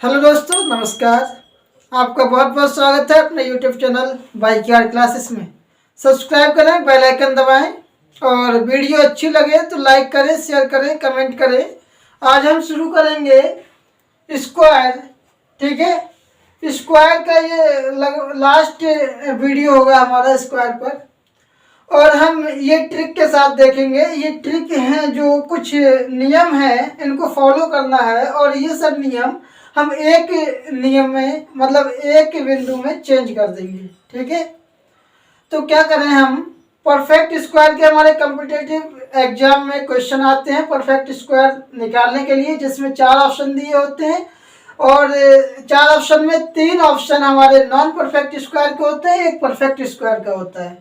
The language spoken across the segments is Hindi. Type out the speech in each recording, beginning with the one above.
हेलो दोस्तों, नमस्कार। आपका बहुत बहुत स्वागत है अपने यूट्यूब चैनल बाइकयार्ड क्लासेस में। सब्सक्राइब करें, बेल आइकन दबाएं और वीडियो अच्छी लगे तो लाइक करें, शेयर करें, कमेंट करें। आज हम शुरू करेंगे स्क्वायर। ठीक है, स्क्वायर का ये लास्ट वीडियो होगा हमारा स्क्वायर पर। और हम ये ट्रिक के साथ देखेंगे। ये ट्रिक है जो कुछ नियम है, इनको फॉलो करना है और ये सब नियम हम एक नियम में मतलब एक बिंदु में चेंज कर देंगे। ठीक है, तो क्या करें हम। परफेक्ट स्क्वायर के हमारे कॉम्पिटिटिव एग्जाम में क्वेश्चन आते हैं परफेक्ट स्क्वायर निकालने के लिए, जिसमें 4 ऑप्शन दिए होते हैं और 4 ऑप्शन में 3 ऑप्शन हमारे नॉन परफेक्ट स्क्वायर के होते हैं, एक परफेक्ट स्क्वायर का होता है।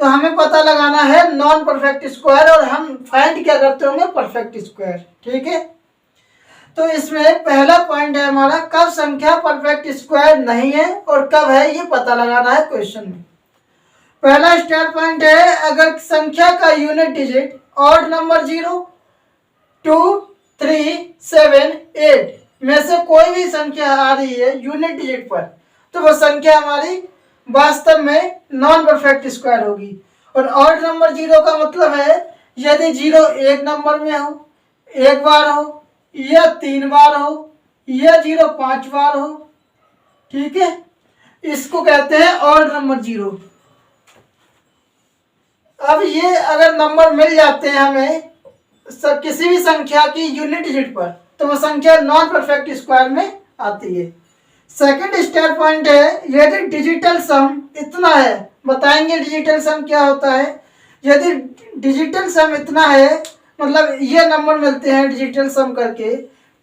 तो हमें पता लगाना है नॉन परफेक्ट स्क्वायर और हम फाइंड क्या करते होंगे, परफेक्ट स्क्वायर। ठीक है, तो इसमें पहला पॉइंट है हमारा, कब संख्या परफेक्ट स्क्वायर नहीं है और कब है, ये पता लगाना है क्वेश्चन में। पहला स्टार पॉइंट है, अगर संख्या का यूनिट डिजिट ऑड नंबर 0, 2, 3, 7, 8 में से कोई भी संख्या आ रही है यूनिट डिजिट पर, तो वह संख्या हमारी वास्तव में नॉन परफेक्ट स्क्वायर होगी। और ऑड नंबर 0 का मतलब है यदि 0 एक नंबर में हो, एक बार हो, या 3 बार हो, या 0 5 बार हो। ठीक है, इसको कहते हैं ऑड नंबर 0। अब ये अगर नंबर मिल जाते हैं हमें किसी भी संख्या की यूनिट डिजिट पर, तो वो संख्या नॉन परफेक्ट स्क्वायर में आती है। सेकंड स्टार पॉइंट है, यदि डिजिटल सम इतना है। बताएंगे डिजिटल सम क्या होता है। यदि डिजिटल सम इतना है, मतलब ये नंबर मिलते हैं डिजिटल सम करके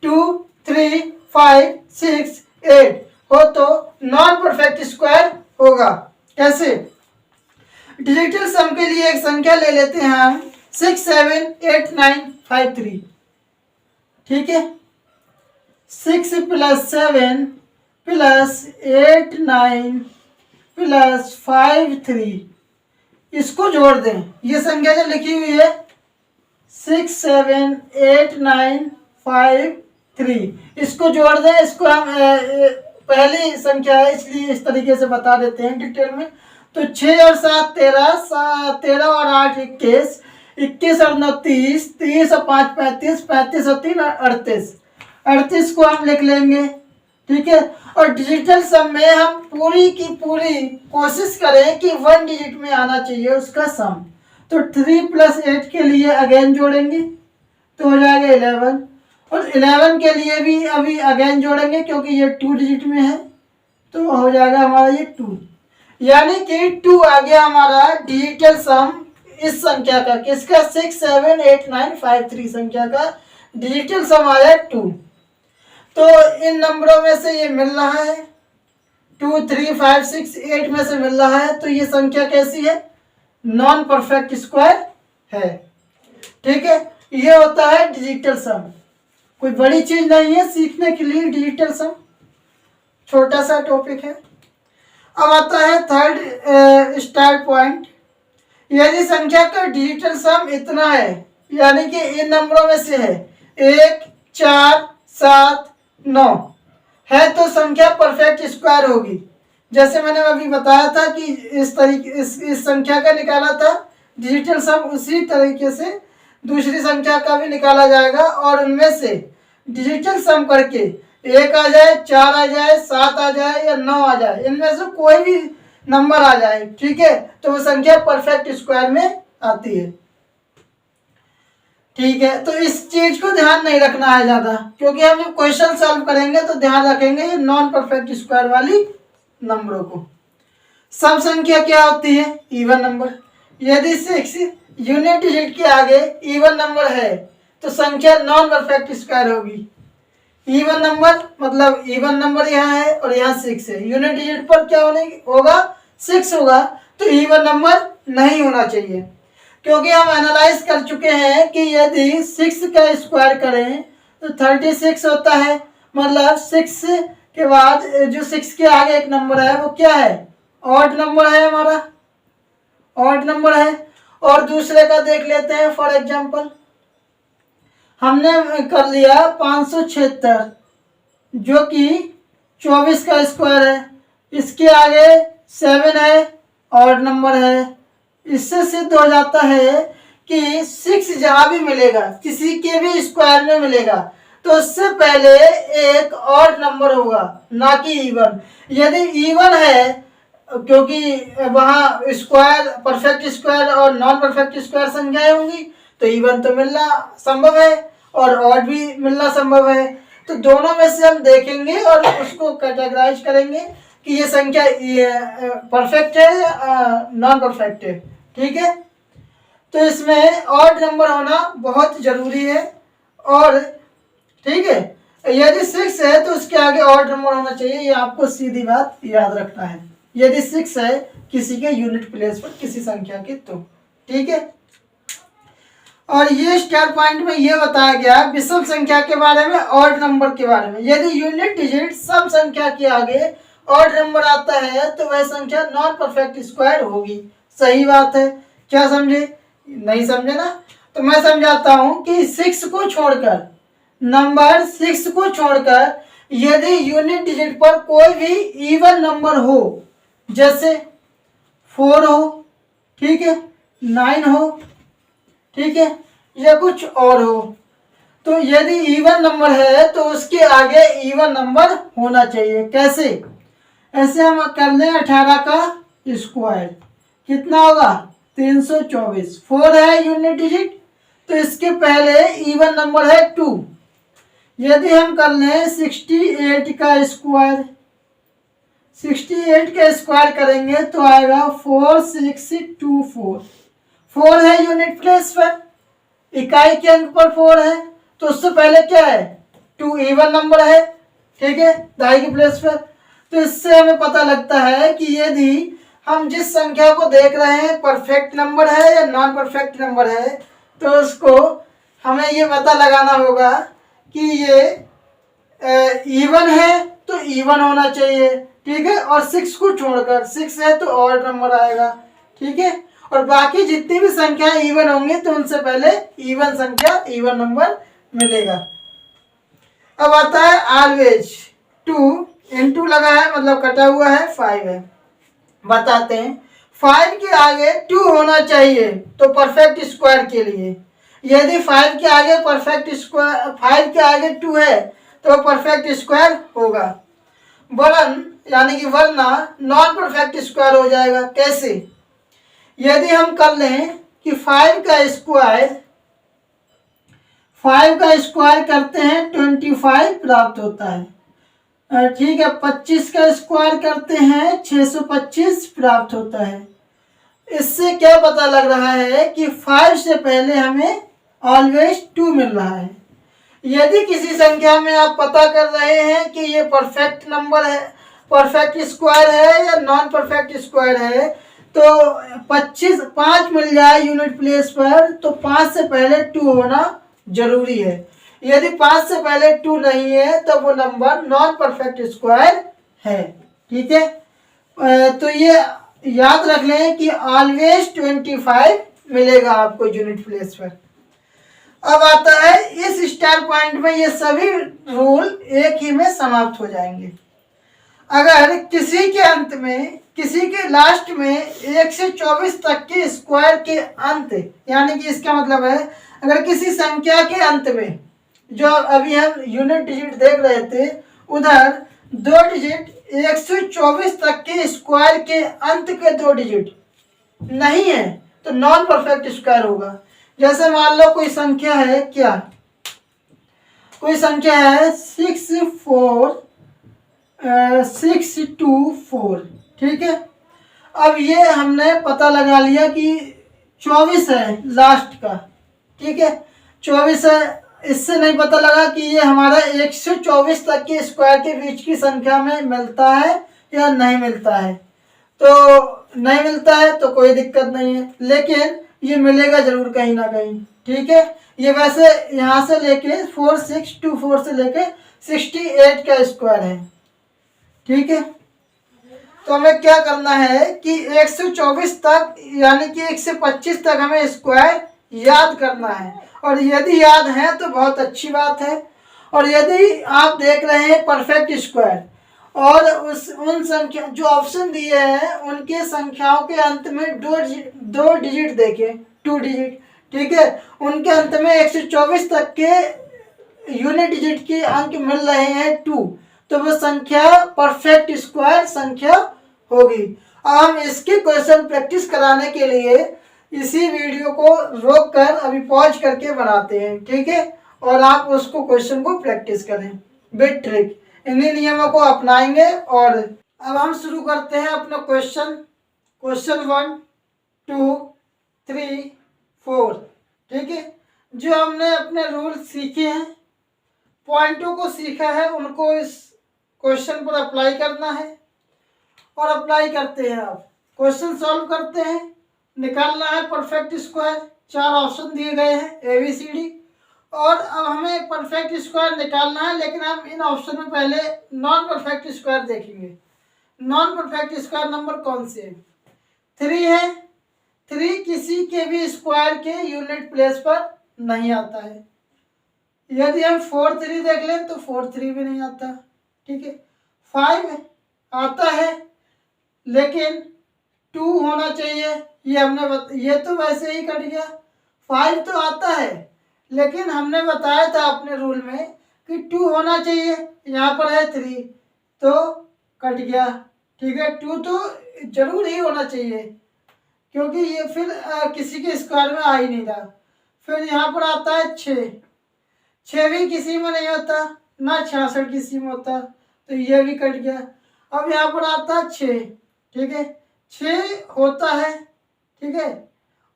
2, 3, 5, 6, 8 हो, तो नॉन परफेक्ट स्क्वायर होगा। कैसे? डिजिटल सम के लिए एक संख्या ले लेते हैं हम 6, 7, 8, 9, 5, 3। ठीक है, 6 + 7 + 8, 9 + 5, 3, इसको जोड़ दें। ये संख्या जो लिखी हुई है 6, 7, 8, 9, 5, 3, इसको जोड़ दें। इसको हम पहली संख्या है इसलिए इस तरीके से बता देते हैं डिटेल में। तो 6 और 7 13, 13 और 8 21, 21 और 9 30, 30 और 5 35, 35 और 3 38, 38 को हम लिख लेंगे। ठीक है, और डिजिटल सम में हम पूरी की पूरी कोशिश करें कि 1 डिजिट में आना चाहिए उसका सम। तो 3 + 8 के लिए अगेन जोड़ेंगे तो हो जाएगा 11, और 11 के लिए भी अभी अगेन जोड़ेंगे क्योंकि ये 2 डिजिट में है, तो हो जाएगा हमारा ये 2। यानी कि 2 आ गया हमारा डिजिटल सम इस संख्या का, किसका, 6, 7, 8, 9, 5, 3 संख्या का डिजिटल सम आया 2। तो इन नंबरों में से ये मिल रहा है 2, 3, 5, 6, 8 में से मिल रहा है, तो ये संख्या कैसी है, नॉन परफेक्ट स्क्वायर है। ठीक है, ये होता है डिजिटल सम। कोई बड़ी चीज नहीं है सीखने के लिए, डिजिटल सम छोटा सा टॉपिक है। अब आता है थर्ड स्टार पॉइंट, यदि संख्या का डिजिटल सम इतना है, यानी कि इन नंबरों में से है 1, 4, 7, 9 है, तो संख्या परफेक्ट स्क्वायर होगी। जैसे मैंने अभी बताया था कि इस तरीके इस संख्या का निकाला था डिजिटल सम, उसी तरीके से दूसरी संख्या का भी निकाला जाएगा और उनमें से डिजिटल सम करके 1 आ जाए, 4 आ जाए, 7 आ जाए या 9 आ जाए, इनमें से कोई भी नंबर आ जाए, ठीक है, तो वो संख्या परफेक्ट स्क्वायर में आती है। ठीक है, तो इस चीज को ध्यान नहीं रखना है ज्यादा, क्योंकि हम जब क्वेश्चन सॉल्व करेंगे तो ध्यान रखेंगे ये नॉन परफेक्ट स्क्वायर वाली नंबरों को। सब संख्या क्या होती है, इवन नंबर। यदि 6 यूनिट डिजिट के आगे इवन नंबर है तो संख्या नॉन परफेक्ट स्क्वायर होगी। इवन नंबर मतलब इवन नंबर यहाँ है और यहाँ 6 है, यूनिट डिजिट पर क्या होगा, 6 होगा, तो इवन नंबर नहीं होना चाहिए। क्योंकि हम एनालाइज कर चुके हैं कि यदि 6 का स्क्वायर करें तो 36 होता है, मतलब 6 के बाद जो 6 के आगे एक नंबर है वो क्या है, ऑड नंबर है, हमारा ऑड नंबर है। और दूसरे का देख लेते हैं, फॉर एग्जांपल हमने कर लिया 576, जो कि 24 का स्क्वायर है। इसके आगे 7 है, ऑड नंबर है। इससे सिद्ध हो जाता है कि 6 जहां भी मिलेगा, किसी के भी स्क्वायर में मिलेगा, तो उससे पहले एक ऑड नंबर होगा, ना कि इवन। यदि इवन है, क्योंकि वहां स्क्वायर, परफेक्ट स्क्वायर और नॉन परफेक्ट स्क्वायर संख्याएं होंगी, तो इवन तो मिलना संभव है और ऑड भी मिलना संभव है। तो दोनों में से हम देखेंगे और उसको कैटेगराइज करेंगे कि ये संख्या परफेक्ट है या नॉन परफेक्ट है। ठीक है, तो इसमें ऑड नंबर होना बहुत जरूरी है। और ठीक है, यदि 6 है तो उसके आगे ऑड नंबर होना चाहिए, ये आपको सीधी बात याद रखना है। यदि 6 है किसी के यूनिट प्लेस पर, किसी संख्या के, तो ठीक है। और ये स्टार पॉइंट में ये बताया गया विषम संख्या के बारे में, ऑड नंबर के बारे में। यदि यूनिट डिजिट सम संख्या के आगे ऑड नंबर आता है तो वह संख्या नॉन परफेक्ट स्क्वायर होगी। सही बात है, क्या समझे? नहीं समझे ना? तो मैं समझाता हूं कि 6 को छोड़कर, नंबर 6 को छोड़कर यदि यूनिट डिजिट पर कोई भी इवन नंबर हो, जैसे 4 हो, ठीक है, 9 हो, ठीक है, या कुछ और हो, तो यदि इवन नंबर है तो उसके आगे इवन नंबर होना चाहिए। कैसे? ऐसे हम कर लें 18 का स्क्वायर, कितना होगा? 324। 4 है यूनिट डिजिट, तो इसके पहले इवन नंबर है 2। यदि हम कर लें 68 का स्क्वायर, 68 का स्क्वायर करेंगे तो आएगा 4624। 4 है यूनिट प्लेस पर, इकाई के अंक पर 4 है, तो उससे पहले क्या है? 2 इवन नंबर है, ठीक है, दहाई के प्लेस पर। तो इससे हमें पता लगता है कि यदि हम जिस संख्या को देख रहे हैं परफेक्ट नंबर है या नॉन परफेक्ट नंबर है, तो उसको हमें ये पता लगाना होगा कि ये इवन है तो इवन होना चाहिए, ठीक है। और 6 को छोड़कर, 6 है तो ऑड नंबर आएगा, ठीक है। और बाकी जितनी भी संख्या इवन होंगी तो उनसे पहले इवन संख्या, इवन नंबर मिलेगा। अब आता है ऑलवेज। 2 इंटू लगा है, मतलब कटा हुआ है, 5 है। बताते हैं 5 के आगे 2 होना चाहिए तो परफेक्ट स्क्वायर के लिए। यदि 5 के आगे परफेक्ट स्क्वायर, 5 के आगे 2 है तो परफेक्ट स्क्वायर होगा, वरन यानी कि वरना नॉन परफेक्ट स्क्वायर हो जाएगा। कैसे? यदि हम कर लें कि 5 का स्क्वायर करते हैं 25 प्राप्त होता है, ठीक है। 25 का स्क्वायर करते हैं 625 प्राप्त होता है। इससे क्या पता लग रहा है कि 5 से पहले हमें ऑलवेज 2 मिल रहा है। यदि किसी संख्या में आप पता कर रहे हैं कि ये परफेक्ट नंबर है, परफेक्ट स्क्वायर है या नॉन परफेक्ट स्क्वायर है, तो 5 मिल जाए यूनिट प्लेस पर, तो 5 से पहले 2 होना जरूरी है। यदि 5 से पहले 2 नहीं है तो वो नंबर नॉन परफेक्ट स्क्वायर है, ठीक है। तो ये याद रख लें कि ऑलवेज 25 मिलेगा आपको यूनिट प्लेस पर। अब आता है इस स्टार पॉइंट में ये सभी रूल एक ही में समाप्त हो जाएंगे। अगर किसी के अंत में, किसी के लास्ट में 1 से 24 तक के स्क्वायर के अंत, यानी कि इसका मतलब है अगर किसी संख्या के अंत में, जो अभी हम यूनिट डिजिट देख रहे थे, उधर 2 डिजिट 124 तक के स्क्वायर के अंत के 2 डिजिट नहीं है तो नॉन परफेक्ट स्क्वायर होगा। जैसे मान लो कोई संख्या है, क्या कोई संख्या है 624, ठीक है। अब ये हमने पता लगा लिया कि 24 है लास्ट का, ठीक है, 24 है। इससे नहीं पता लगा कि ये हमारा 1 से 24 तक के स्क्वायर के बीच की संख्या में मिलता है या नहीं मिलता है। तो नहीं मिलता है तो कोई दिक्कत नहीं है, लेकिन ये मिलेगा जरूर कहीं ना कहीं, ठीक है। ये वैसे यहाँ से लेके 4624 से लेके 68 का स्क्वायर है, ठीक है। तो हमें क्या करना है कि 124 तक, यानी कि 1 से 25 तक हमें स्क्वायर याद करना है। और यदि याद है तो बहुत अच्छी बात है, और यदि आप देख रहे हैं परफेक्ट स्क्वायर और उन संख्या जो ऑप्शन दिए हैं उनके संख्याओं के अंत में दो डिजिट देखें, 2 डिजिट, ठीक है, उनके अंत में 124 तक के यूनिट डिजिट के अंक मिल रहे हैं 2, तो वो संख्या परफेक्ट स्क्वायर संख्या होगी। अब हम इसके क्वेश्चन प्रैक्टिस कराने के लिए इसी वीडियो को रोक कर अभी पॉज करके बनाते हैं, ठीक है, और आप उसको क्वेश्चन को प्रैक्टिस करें विद ट्रिक। इन्हीं नियमों को अपनाएंगे और अब हम शुरू करते हैं अपना क्वेश्चन 1, 2, 3, 4, ठीक है। जो हमने अपने रूल सीखे हैं, पॉइंटों को सीखा है, उनको इस क्वेश्चन पर अप्लाई करना है और अप्लाई करते हैं। आप क्वेश्चन सॉल्व करते हैं, निकालना है परफेक्ट स्क्वायर। 4 ऑप्शन दिए गए हैं ABCD, और अब हमें परफेक्ट स्क्वायर निकालना है, लेकिन हम इन ऑप्शन में पहले नॉन परफेक्ट स्क्वायर देखेंगे। नॉन परफेक्ट स्क्वायर नंबर कौन से है? 3 है। 3 किसी के भी स्क्वायर के यूनिट प्लेस पर नहीं आता है। यदि हम 4 3 देख लें तो 4 3 भी नहीं आता, ठीक है। 5 आता है, लेकिन 2 होना चाहिए, ये तो वैसे ही कट गया। 5 तो आता है, लेकिन हमने बताया था अपने रूल में कि 2 होना चाहिए, यहाँ पर है 3 तो कट गया, ठीक है। 2 तो जरूर ही होना चाहिए, क्योंकि ये फिर किसी के स्क्वायर में आ ही नहीं रहा। फिर यहाँ पर आता है 6 भी किसी में नहीं होता, ना 66 किसी में होता, तो ये भी कट गया। अब यहाँ पर आता है 6, ठीक है, 6 होता है, ठीक है,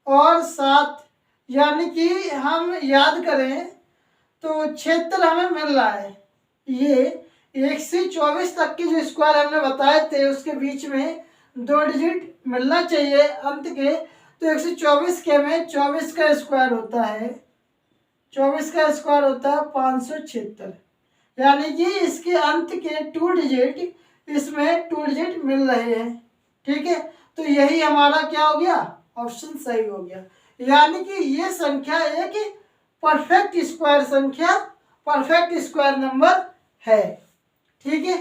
और 7, यानी कि हम याद करें तो क्षेत्र हमें मिल रहा है। ये 1 से 24 तक के जो स्क्वायर हमने बताए थे उसके बीच में 2 डिजिट मिलना चाहिए अंत के, तो 1 से 24 के में 24 का स्क्वायर होता है, 24 का स्क्वायर होता है 576, यानी कि इसके अंत के 2 डिजिट इसमें 2 डिजिट मिल रहे हैं, ठीक है। तो यही हमारा क्या हो गया? ऑप्शन सही हो गया। यानी कि ये संख्या एक परफेक्ट स्क्वायर संख्या, परफेक्ट स्क्वायर नंबर है, ठीक है,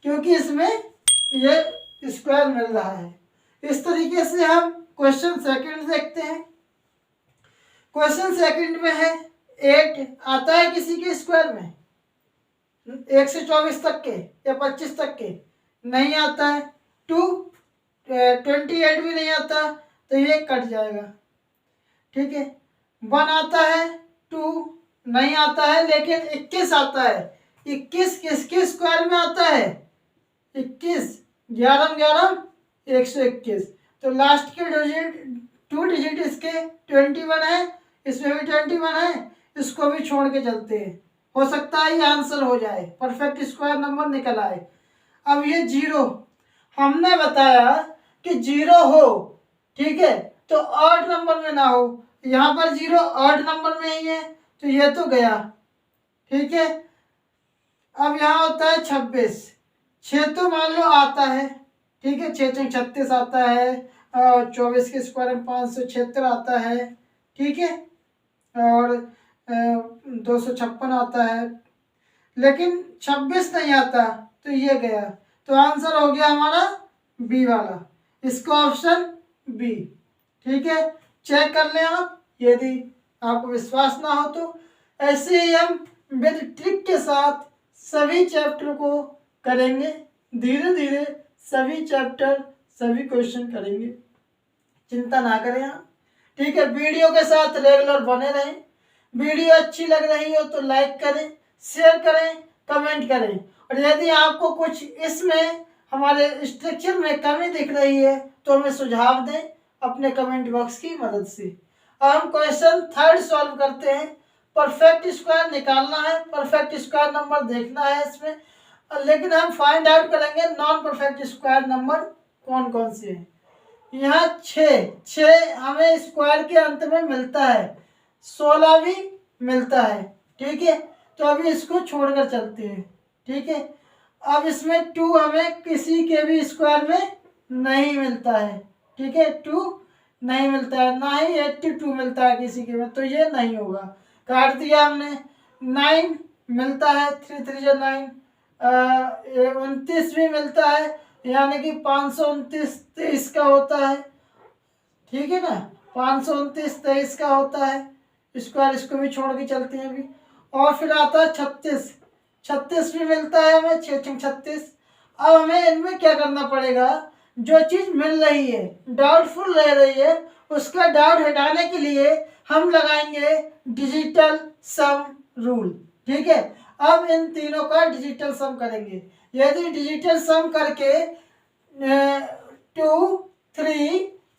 क्योंकि इसमें ये स्क्वायर मिल रहा है। इस तरीके से हम क्वेश्चन सेकंड देखते हैं। क्वेश्चन सेकंड में है 8 आता है किसी के स्क्वायर में 1 से 24 तक के या 25 तक के? नहीं आता है। 2 28 भी नहीं आता, तो ये कट जाएगा, ठीक है। 1 आता है, 2 नहीं आता है, लेकिन 21 आता है। 21 किसके स्क्वायर में आता है? 21 11 11 121, तो लास्ट के डिजिट 2 डिजिट इसके 21 है, इसमें भी 21 है, इसको भी छोड़ के चलते हैं। हो सकता है ये आंसर हो जाए, परफेक्ट स्क्वायर नंबर निकल आए। अब ये 0 हमने बताया कि 0 हो, ठीक है, तो ऑड नंबर में ना हो। यहाँ पर 0 ऑड नंबर में ही है, तो ये तो गया, ठीक है। अब यहाँ होता है 26, 6 तो मान लो आता है, ठीक है, 6 6 36 आता है, और 24 के स्क्वायर में 576 आता है, ठीक है, और 256 आता है, लेकिन 26 नहीं आता, तो ये गया। तो आंसर हो गया हमारा बी वाला, इसका ऑप्शन बी, ठीक है। चेक कर लें आप, यदि आपको विश्वास ना हो तो। ऐसे ही हम विद ट्रिक के साथ सभी चैप्टर को करेंगे, धीरे धीरे सभी चैप्टर सभी क्वेश्चन करेंगे, चिंता ना करें आप, ठीक है। वीडियो के साथ रेगुलर बने रहें। वीडियो अच्छी लग रही हो तो लाइक करें, शेयर करें, कमेंट करें, और यदि आपको कुछ इसमें हमारे स्ट्रक्चर में कमी दिख रही है तो हमें सुझाव दें अपने कमेंट बॉक्स की मदद से। अब हम क्वेश्चन थर्ड सॉल्व करते हैं। परफेक्ट स्क्वायर निकालना है, परफेक्ट स्क्वायर नंबर देखना है इसमें, लेकिन हम फाइंड आउट करेंगे नॉन परफेक्ट स्क्वायर नंबर कौन कौन से हैं। यहाँ 6 हमें स्क्वायर के अंत में मिलता है, 16 भी मिलता है, ठीक है। तो अभी इसको छोड़कर चलते हैं, ठीक है। अब इसमें 2 हमें किसी के भी स्क्वायर में नहीं मिलता है, ठीक है, 2 नहीं मिलता है, ना ही 82 मिलता है किसी के में, तो ये नहीं होगा, काट दिया हमने। 9 मिलता है, 3 3 जा 9, 29 भी मिलता है, यानी कि 529 23 का होता है, ठीक है ना, 529 23 का होता है स्क्वायर, इसको भी छोड़ के चलते हैं अभी। और फिर आता है 36, 36 भी मिलता है हमें, 6 6 36। अब हमें इनमें क्या करना पड़ेगा, जो चीज़ मिल रही है डाउटफुल रह रही है उसका डाउट हटाने के लिए हम लगाएंगे डिजिटल सम रूल, ठीक है। अब इन तीनों का डिजिटल सम करेंगे। यदि डिजिटल सम करके 2 3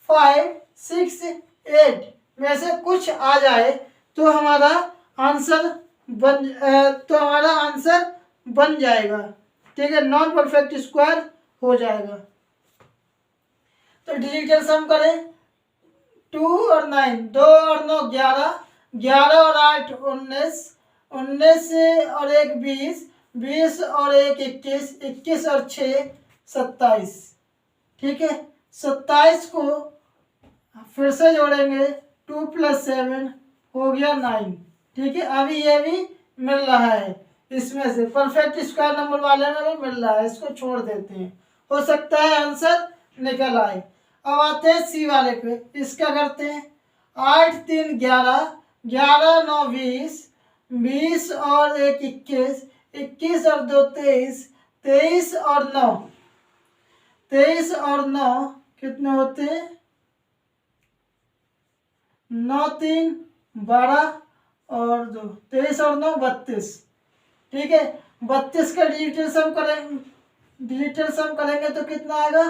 5 6 8 में से कुछ आ जाए तो हमारा आंसर बन जाएगा, ठीक है, नॉन परफेक्ट स्क्वायर हो जाएगा। तो डिजिटल सम करें, 2 और 9, 2 और 9 11, 11 और 8 19, 19 और 1 20, 20 और 1 21, 21 और 6 27, ठीक है। 27 को फिर से जोड़ेंगे, 2 + 7 हो गया 9, ठीक है। अभी ये भी मिल रहा है, इसमें से परफेक्ट स्क्वायर नंबर वाले में भी मिल रहा है, इसको छोड़ देते हैं, हो सकता है आंसर निकल आए। अब आते हैं सी वाले पे, इसका करते हैं, 8 3 11, 11 9 20, 20 और 1 21, 21 और 2 23, 23 और 9, 23 और 9 कितने होते हैं, 9 3 12 और 2, 23 और 9 32, ठीक है। 32 का डिजिटल सम करेंगे तो कितना आएगा,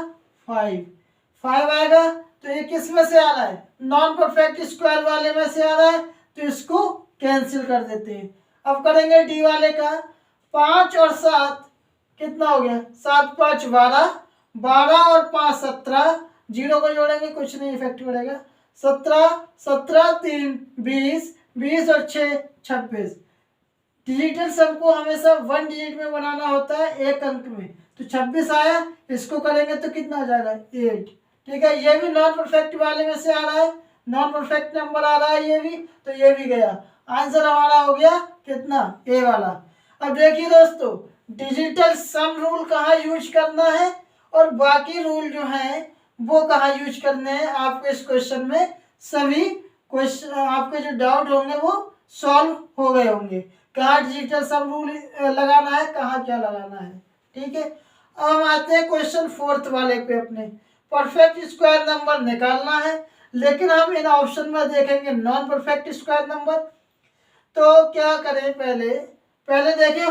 5 आएगा। तो ये किस में से आ रहा है, नॉन परफेक्ट स्क्वायर वाले में से आ रहा है, तो इसको कैंसिल कर देते हैं। अब करेंगे डी वाले का, 5 और 7 कितना हो गया, 7 5 12, 12 और 5 17, जीरो को जोड़ेंगे कुछ नहीं इफेक्ट पड़ेगा, 17 17 3 20, 20 और 6 26। डिजिटल सम को हमेशा 1 डिजिट में बनाना होता है, एक अंक में, तो 26 आया, इसको करेंगे तो कितना आ जाएगा, 8, ठीक है। ये भी नॉन परफेक्ट वाले में से आ रहा है, नॉन परफेक्ट नंबर आ रहा है ये भी, तो ये भी गया, आंसर हमारा हो गया कितना, ए वाला। अब देखिए दोस्तों, डिजिटल सम रूल कहाँ यूज करना है और बाकी रूल जो हैं वो कहाँ यूज करने हैं, आपको इस क्वेश्चन में सभी क्वेश्चन, आपके जो डाउट होंगे वो सॉल्व हो गए होंगे, कहाँ डिजिटल सम रूल लगाना है, कहाँ क्या लगाना है, ठीक है। अब हम आते हैं क्वेश्चन 4th वाले पे, अपने परफेक्ट स्क्वायर नंबर निकालना है, लेकिन हम इन ऑप्शन में देखेंगे नॉन परफेक्ट स्क्वायर नंबर। तो क्या करें, पहले देखिए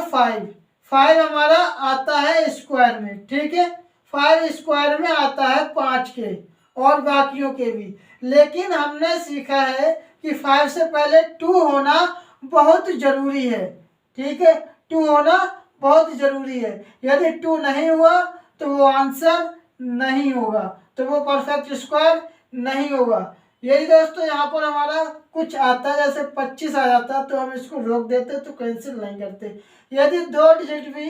5 हमारा आता है स्क्वायर में, ठीक है, 5 स्क्वायर में आता है 5 के और बाकियों के भी, लेकिन हमने सीखा है कि 5 से पहले 2 होना बहुत जरूरी है, ठीक है, 2 होना बहुत जरूरी है। यदि 2 नहीं हुआ तो वो आंसर नहीं होगा, तो वो परफेक्ट स्क्वायर नहीं होगा। यही दोस्तों यहाँ पर हमारा कुछ आता है, जैसे 25 आ जाता तो हम इसको रोक देते, तो कैंसिल नहीं करते। यदि 2 डिजिट भी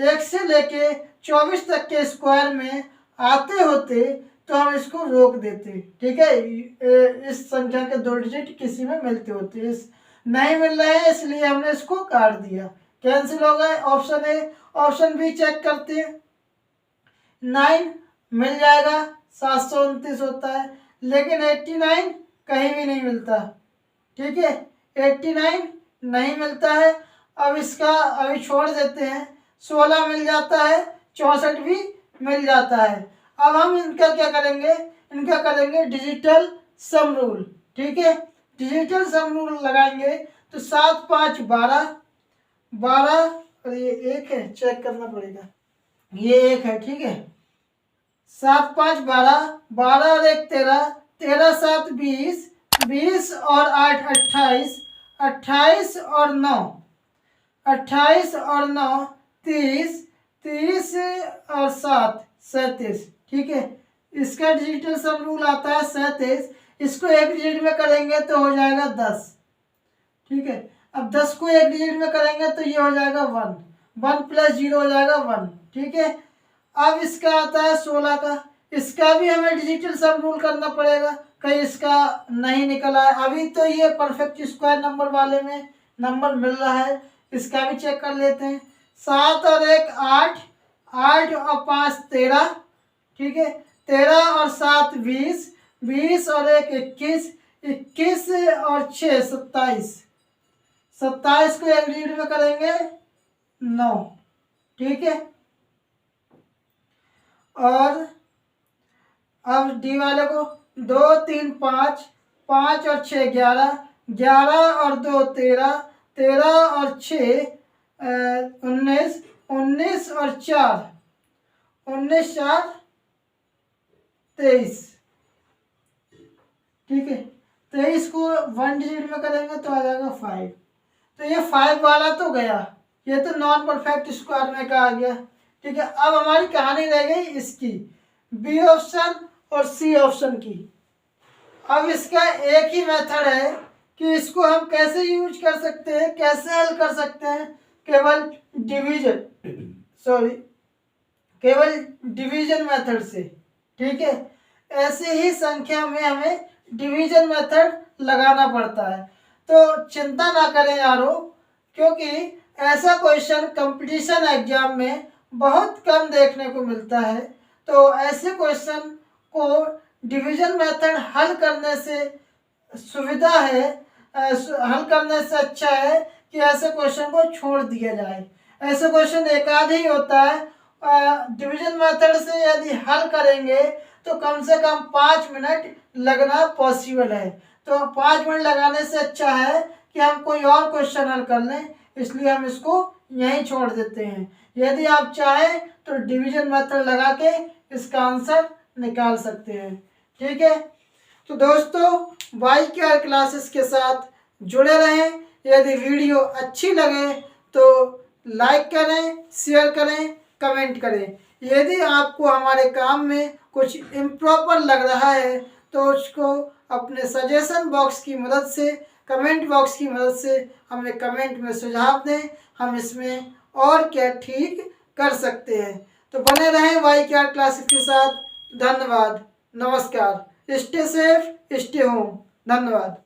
1 से लेके 24 तक के स्क्वायर में आते होते तो हम इसको रोक देते, ठीक है। इस संख्या के 2 डिजिट किसी में मिलते होते, इस नहीं मिल रहे हैं इसलिए हमने इसको काट दिया, कैंसिल हो गए। Option A, option B check करते हैं, 9 मिल जाएगा, 729 होता है, लेकिन 89 कहीं भी नहीं मिलता, ठीक है, 89 नहीं मिलता है। अब इसका अभी छोड़ देते हैं, 16 मिल जाता है, 64 भी मिल जाता है। अब हम इनका क्या करेंगे, इनका करेंगे डिजिटल सम रूल, ठीक है। डिजिटल सम रूल लगाएंगे तो 7 5 12, 12 और ये 1 है, चेक करना पड़ेगा, ये 1 है, ठीक है, 7 5 12, 12 और 1 13, 13 7 20, 20 और 8 28, 28 और 9, 28 और 9 30, 30 और 7 37, ठीक है। इसका डिजिटल सम रूल आता है 37, इसको एक डिजिट में करेंगे तो हो जाएगा 10, ठीक है। अब 10 को एक डिजिट में करेंगे तो ये हो जाएगा 1, 1 + 0 हो जाएगा 1, ठीक है। अब इसका आता है 16 का, इसका भी हमें डिजिटल सम रूल करना पड़ेगा, कहीं इसका नहीं निकला है। अभी तो ये परफेक्ट स्क्वायर नंबर वाले में नंबर मिल रहा है, इसका भी चेक कर लेते हैं। 7 और 1 8, 8 और 5 13, ठीक है। 13 और 7 20, 20 और 1 21, 21 और 6 27, 27 को एक रीड में करेंगे 9, ठीक है। और अब डी वाले को 2 3 5, 5 और 6 11, 11 और 2 13, 13 और 6 19, 19 और 4 19 4 23, ठीक है। 23 को 1 डिजिट में करेंगे तो आ जाएगा 5। तो ये 5 वाला तो गया, ये तो नॉन परफेक्ट स्क्वायर में का आ गया, ठीक है। अब हमारी कहानी रह गई इसकी, बी ऑप्शन और सी ऑप्शन की। अब इसका एक ही मेथड है कि इसको हम कैसे यूज कर सकते हैं, कैसे हल कर सकते हैं, केवल डिवीजन मेथड से, ठीक है। ऐसे ही संख्या में हमें डिवीजन मेथड लगाना पड़ता है। तो चिंता ना करें यारो, क्योंकि ऐसा क्वेश्चन कंपटीशन एग्जाम में बहुत कम देखने को मिलता है। तो ऐसे क्वेश्चन को डिवीजन मेथड हल करने से सुविधा है, हल करने से अच्छा है कि ऐसे क्वेश्चन को छोड़ दिया जाए। ऐसे क्वेश्चन एक आध ही होता है, डिवीजन मेथड से यदि हल करेंगे तो कम से कम 5 मिनट लगना पॉसिबल है। तो 5 मिनट लगाने से अच्छा है कि हम कोई और क्वेश्चन हल कर लें, इसलिए हम इसको यहीं छोड़ देते हैं। यदि आप चाहें तो डिवीजन मेथड लगा के इसका आंसर निकाल सकते हैं, ठीक है। तो दोस्तों YQR क्लासेस के साथ जुड़े रहें। यदि वीडियो अच्छी लगे तो लाइक करें, शेयर करें, कमेंट करें। यदि आपको हमारे काम में कुछ इम्प्रॉपर लग रहा है तो उसको अपने सजेशन बॉक्स की मदद से, कमेंट बॉक्स की मदद से हमें कमेंट में सुझाव दें, हम इसमें और क्या ठीक कर सकते हैं। तो बने रहें YQR क्लासेस के साथ। धन्यवाद, नमस्कार, स्टे सेफ, स्टे होम। धन्यवाद।